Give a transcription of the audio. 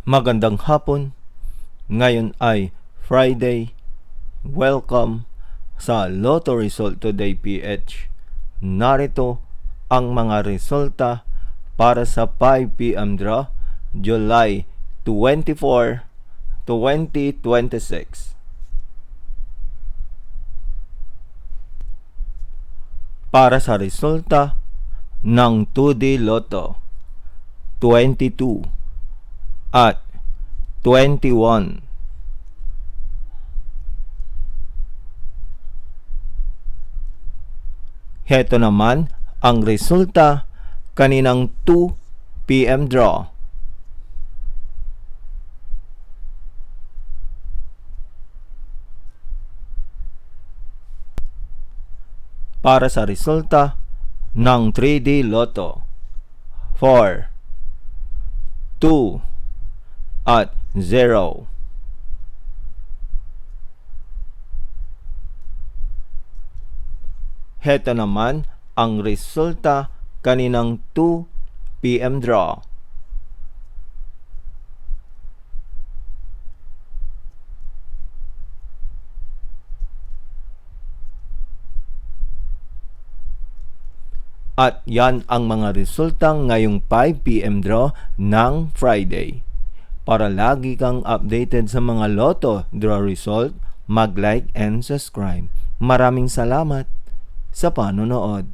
Magandang hapon. Ngayon ay Friday. Welcome sa Lotto Result Today PH. Narito ang mga resulta para sa 5 p.m. draw, July 24, 2026. Para sa resulta ng 2D Lotto, 22 at 21. Heto naman ang resulta kaninang 2 p.m. draw. Para sa resulta ng 3D Lotto, 4, 2, at 0. Heto naman ang resulta kaninang 2 p.m. draw. At yan ang mga resulta ngayong 5 p.m. draw ng Friday. Para lagi kang updated sa mga Lotto draw result, mag-like and subscribe. Maraming salamat sa panonood.